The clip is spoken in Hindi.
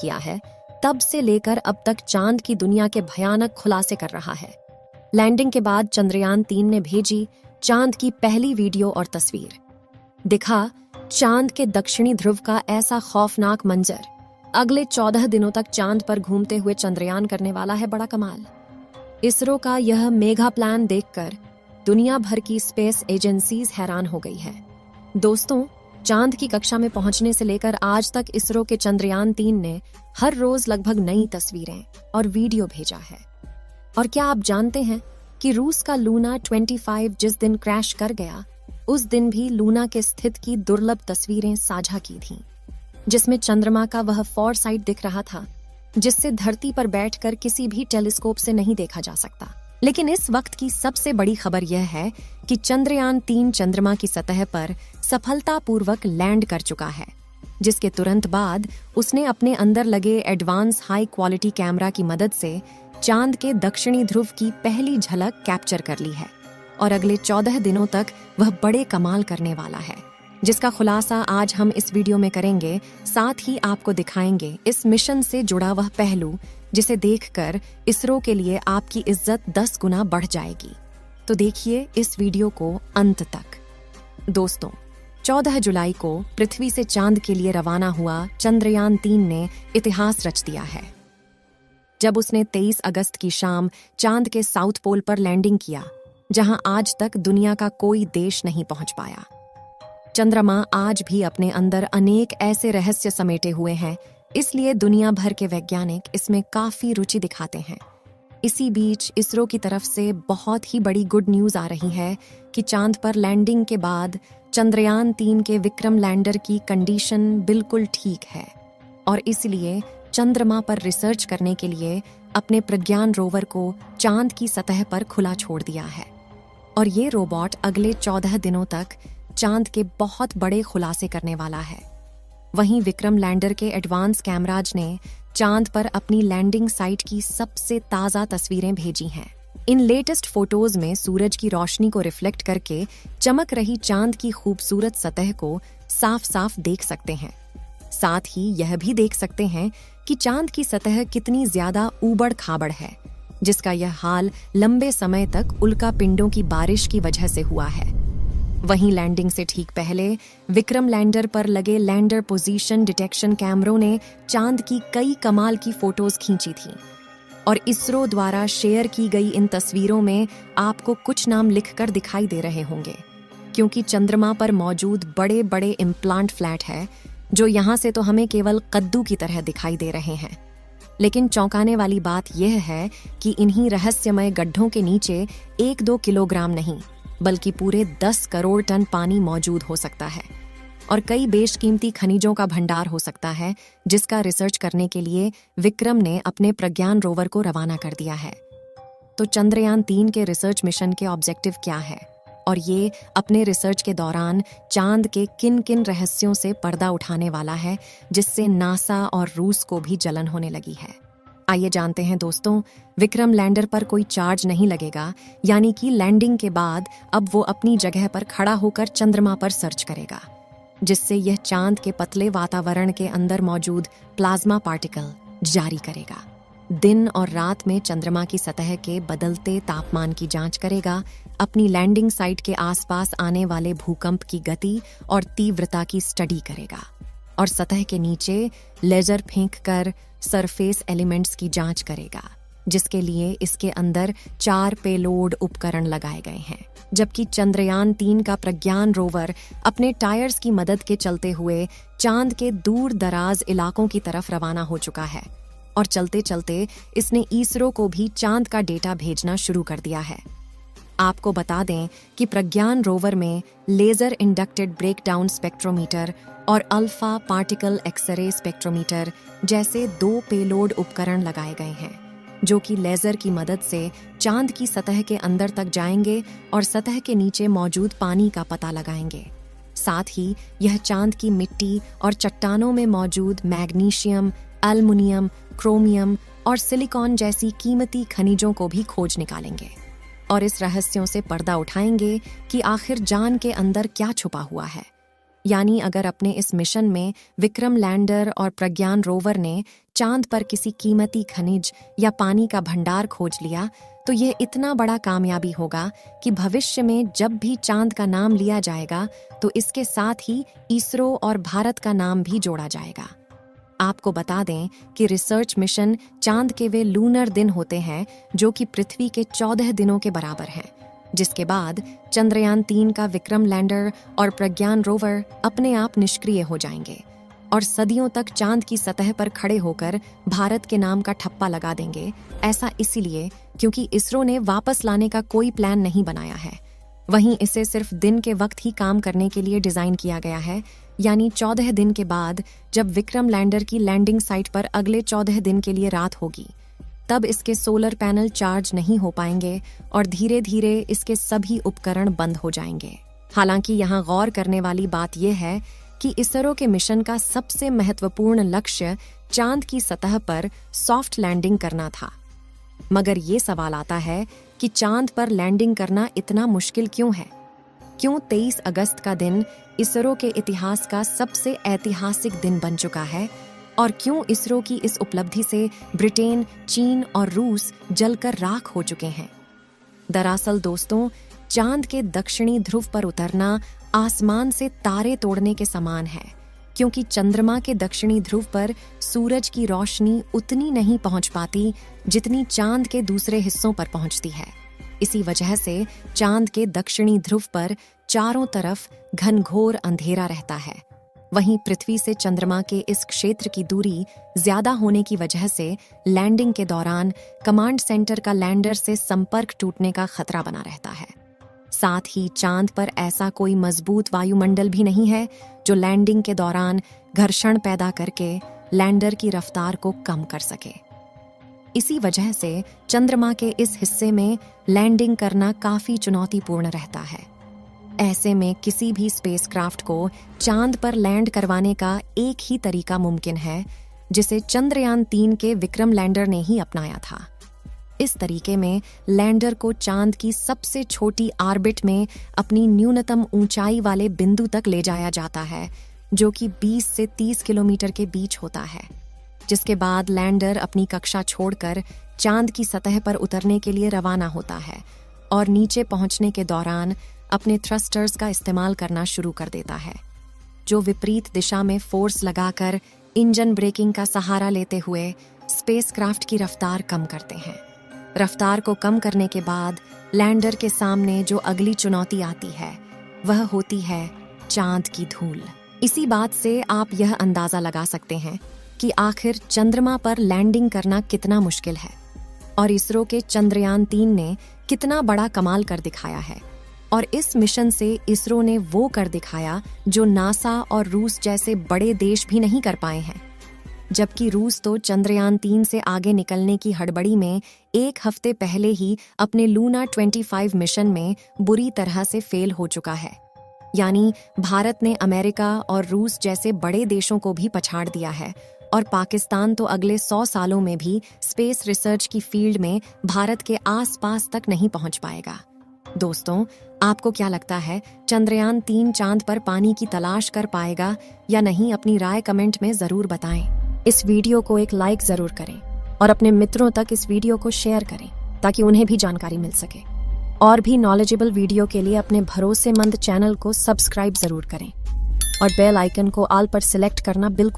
किया है, तब से लेकर अब तक चांद की दुनिया के भयानक खुलासे कर रहा है। लैंडिंग के बाद चंद्रयान 3 ने भेजी चांद की पहली वीडियो और तस्वीर। दिखा चांद के दक्षिणी ध्रुव का ऐसा खौफनाक मंजर। अगले 14 दिनों तक चांद पर घूमते हुए चंद्रयान करने वाला है बड़ा कमाल। इसरो का यह मेगा प्लान देखकर दुनिया भर की स्पेस एजेंसीज हैरान हो गई है। दोस्तों, चांद की कक्षा में पहुंचने से लेकर आज तक इसरो के चंद्रयान 3 ने हर रोज लगभग नई तस्वीरें और वीडियो भेजा है। और क्या आप जानते हैं कि रूस का लूना 25 जिस दिन क्रैश कर गया, उस दिन भी लूना के स्थित की दुर्लभ तस्वीरें साझा की थीं, जिसमें चंद्रमा का वह फॉरसाइट दिख रहा था जिससे धरती पर बैठकर किसी भी टेलीस्कोप से नहीं देखा जा सकता। लेकिन इस वक्त की सबसे बड़ी खबर यह है कि चंद्रयान 3 चंद्रमा की सतह पर सफलतापूर्वक लैंड कर चुका है, जिसके तुरंत बाद उसने अपने अंदर लगे एडवांस हाई क्वालिटी कैमरा की मदद से चांद के दक्षिणी ध्रुव की पहली झलक कैप्चर कर ली है। और अगले 14 दिनों तक वह बड़े कमाल करने वाला है, जिसका खुलासा आज हम इस वीडियो में करेंगे। साथ ही आपको दिखाएंगे इस मिशन से जुड़ा वह पहलू जिसे देखकर इसरो के लिए आपकी इज्जत 10 गुना बढ़ जाएगी। तो देखिए इस वीडियो को अंत तक। दोस्तों, 14 जुलाई को पृथ्वी से चांद के लिए रवाना हुआ चंद्रयान 3 ने इतिहास रच दिया है, जब उसने 23 अगस्त की शाम चांद के साउथ पोल पर लैंडिंग किया, जहां आज तक दुनिया का कोई देश नहीं पहुंच पाया। चंद्रमा आज भी अपने अंदर अनेक ऐसे रहस्य समेटे हुए हैं, इसलिए दुनिया भर के वैज्ञानिक इसमें काफी रुचि दिखाते हैं। इसी बीच इसरो की तरफ से बहुत ही बड़ी गुड न्यूज आ रही है कि चांद पर लैंडिंग के बाद चंद्रयान 3 के विक्रम लैंडर की कंडीशन बिल्कुल ठीक है, और इसलिए चंद्रमा पर रिसर्च करने के लिए अपने प्रज्ञान रोवर को चांद की सतह पर खुला छोड़ दिया है। और ये रोबोट अगले 14 दिनों तक चांद के बहुत बड़े खुलासे करने वाला है। वहीं विक्रम लैंडर के एडवांस कैमराज ने चांद पर अपनी लैंडिंग साइट की सबसे ताज़ा तस्वीरें भेजी हैं। इन लेटेस्ट फोटोज में सूरज की रोशनी को रिफ्लेक्ट करके चमक रही चांद की खूबसूरत सतह को साफ साफ देख सकते हैं। साथ ही यह भी देख सकते हैं कि चांद की सतह कितनी ज्यादा ऊबड़ खाबड़ है, जिसका यह हाल लंबे समय तक उल्का पिंडों की बारिश की वजह से हुआ है। वहीं लैंडिंग से ठीक पहले विक्रम लैंडर पर लगे लैंडर पोजीशन डिटेक्शन कैमरों ने चांद की कई कमाल की फोटोज खींची थीं। और इसरो द्वारा शेयर की गई इन तस्वीरों में आपको कुछ नाम लिखकर दिखाई दे रहे होंगे, क्योंकि चंद्रमा पर मौजूद बड़े बड़े इम्प्लांट फ्लैट है, जो यहाँ से तो हमें केवल कद्दू की तरह दिखाई दे रहे हैं। लेकिन चौंकाने वाली बात यह है कि इन्हीं रहस्यमय गड्ढों के नीचे 1-2 किलोग्राम नहीं, बल्कि पूरे 10 करोड़ टन पानी मौजूद हो सकता है, और कई बेशकीमती खनिजों का भंडार हो सकता है, जिसका रिसर्च करने के लिए विक्रम ने अपने प्रज्ञान रोवर को रवाना कर दिया है। तो चंद्रयान 3 के रिसर्च मिशन के ऑब्जेक्टिव क्या है, और ये अपने रिसर्च के दौरान चांद के किन किन रहस्यों से पर्दा उठाने वाला है, जिससे नासा और रूस को भी जलन होने लगी है। आइए जानते हैं दोस्तों। विक्रम लैंडर पर कोई चार्ज नहीं लगेगा, यानी कि लैंडिंग के बाद अब वो अपनी जगह पर खड़ा होकर चंद्रमा पर सर्च करेगा, जिससे यह चांद के पतले वातावरण के अंदर मौजूद प्लाज्मा पार्टिकल जारी करेगा। दिन और रात में चंद्रमा की सतह के बदलते तापमान की जांच करेगा, अपनी लैंडिंग साइट के आसपास आने वाले भूकंप की गति और तीव्रता की स्टडी करेगा, और सतह के नीचे लेजर फेंककर सरफेस एलिमेंट्स की जांच करेगा, जिसके लिए इसके अंदर 4 पेलोड उपकरण लगाए गए हैं। जबकि चंद्रयान 3 का प्रज्ञान रोवर अपने टायर्स की मदद के चलते हुए चांद के दूर दराज इलाकों की तरफ रवाना हो चुका है, और चलते चलते इसने इसरो को भी चांद का डेटा भेजना शुरू कर दिया है। आपको बता दें कि प्रज्ञान रोवर में लेजर इंडक्टेड ब्रेकडाउन स्पेक्ट्रोमीटर और अल्फा पार्टिकल एक्सरे स्पेक्ट्रोमीटर जैसे 2 पेलोड उपकरण लगाए गए हैं, जो कि लेजर की मदद से चांद की सतह के अंदर तक जाएंगे और सतह के नीचे मौजूद पानी का पता लगाएंगे। साथ ही यह चांद की मिट्टी और चट्टानों में मौजूद मैग्नीशियम, एल्युमिनियम, क्रोमियम और सिलिकॉन जैसी कीमती खनिजों को भी खोज निकालेंगे, और इस रहस्यों से पर्दा उठाएंगे कि आखिर जान के अंदर क्या छुपा हुआ है। यानी अगर अपने इस मिशन में विक्रम लैंडर और प्रज्ञान रोवर ने चांद पर किसी कीमती खनिज या पानी का भंडार खोज लिया तो यह इतना बड़ा कामयाबी होगा कि भविष्य में जब भी चांद का नाम लिया जाएगा तो इसके साथ ही इसरो और भारत का नाम भी जोड़ा जाएगा। आपको बता दें कि रिसर्च मिशन चांद के वे लूनर दिन होते हैं जो कि पृथ्वी के 14 दिनों के बराबर हैं, जिसके बाद चंद्रयान 3 का विक्रम लैंडर और प्रज्ञान रोवर अपने आप निष्क्रिय हो जाएंगे और सदियों तक चांद की सतह पर खड़े होकर भारत के नाम का ठप्पा लगा देंगे। ऐसा इसीलिए क्योंकि इसरो ने वापस लाने का कोई प्लान नहीं बनाया है। वहीं इसे सिर्फ दिन के वक्त ही काम करने के लिए डिजाइन किया गया है, यानी 14 दिन के बाद जब विक्रम लैंडर की लैंडिंग साइट पर अगले 14 दिन के लिए रात होगी तब इसके सोलर पैनल चार्ज नहीं हो पाएंगे और धीरे धीरे इसके सभी उपकरण बंद हो जाएंगे। हालांकि यहाँ गौर करने वाली बात यह है कि इसरो के मिशन का सबसे महत्वपूर्ण लक्ष्य चांद की सतह पर सॉफ्ट लैंडिंग करना था। मगर ये सवाल आता है कि चांद पर लैंडिंग करना इतना मुश्किल क्यों है? क्यों 23 अगस्त का दिन इसरो के इतिहास का सबसे ऐतिहासिक दिन बन चुका है? और क्यों इसरो की इस उपलब्धि से ब्रिटेन, चीन और रूस जलकर राख हो चुके हैं? दरअसल दोस्तों, चांद के दक्षिणी ध्रुव पर उतरना आसमान से तारे तोड़ने के समान है, क्योंकि चंद्रमा के दक्षिणी ध्रुव पर सूरज की रोशनी उतनी नहीं पहुंच पाती जितनी चांद के दूसरे हिस्सों पर पहुंचती है। इसी वजह से चांद के दक्षिणी ध्रुव पर चारों तरफ घनघोर अंधेरा रहता है। वहीं पृथ्वी से चंद्रमा के इस क्षेत्र की दूरी ज्यादा होने की वजह से लैंडिंग के दौरान कमांड सेंटर का लैंडर से संपर्क टूटने का खतरा बना रहता है। साथ ही चांद पर ऐसा कोई मजबूत वायुमंडल भी नहीं है जो लैंडिंग के दौरान घर्षण पैदा करके लैंडर की रफ्तार को कम कर सके। इसी वजह से चंद्रमा के इस हिस्से में लैंडिंग करना काफी चुनौतीपूर्ण रहता है। ऐसे में किसी भी स्पेसक्राफ्ट को चांद पर लैंड करवाने का एक ही तरीका मुमकिन है, जिसे चंद्रयान 3 के विक्रम लैंडर ने ही अपनाया था। इस तरीके में लैंडर को चांद की सबसे छोटी ऑर्बिट में अपनी न्यूनतम ऊंचाई वाले बिंदु तक ले जाया जाता है, जो कि 20 से 30 किलोमीटर के बीच होता है, जिसके बाद लैंडर अपनी कक्षा छोड़कर चांद की सतह पर उतरने के लिए रवाना होता है और नीचे पहुंचने के दौरान अपने थ्रस्टर्स का इस्तेमाल करना शुरू कर देता है, जो विपरीत दिशा में फोर्स लगाकर इंजन ब्रेकिंग का सहारा लेते हुए स्पेसक्राफ्ट की रफ्तार कम करते हैं। रफ्तार को कम करने के बाद लैंडर के सामने जो अगली चुनौती आती है वह होती है चांद की धूल। इसी बात से आप यह अंदाजा लगा सकते हैं कि आखिर चंद्रमा पर लैंडिंग करना कितना मुश्किल है और इसरो के चंद्रयान 3 ने कितना बड़ा कमाल कर दिखाया है। और इस मिशन से इसरो ने वो कर दिखाया जो नासा और रूस जैसे बड़े देश भी नहीं कर पाए हैं। जबकि रूस तो चंद्रयान 3 से आगे निकलने की हड़बड़ी में एक हफ्ते पहले ही अपने लूना 25 मिशन में बुरी तरह से फेल हो चुका है। यानी भारत ने अमेरिका और रूस जैसे बड़े देशों को भी पछाड़ दिया है और पाकिस्तान तो अगले 100 सालों में भी स्पेस रिसर्च की फील्ड में भारत के आसपास तक नहीं पहुंच पाएगा। दोस्तों, आपको क्या लगता है, चंद्रयान 3 चांद पर पानी की तलाश कर पाएगा या नहीं? अपनी राय कमेंट में जरूर बताएं। इस वीडियो को एक लाइक जरूर करें और अपने मित्रों तक इस वीडियो को शेयर करें ताकि उन्हें भी जानकारी मिल सके। और भी नॉलेजेबल वीडियो के लिए अपने भरोसेमंद चैनल को सब्सक्राइब जरूर करें और बेल आइकन को ऑल पर सिलेक्ट करना बिल्कुल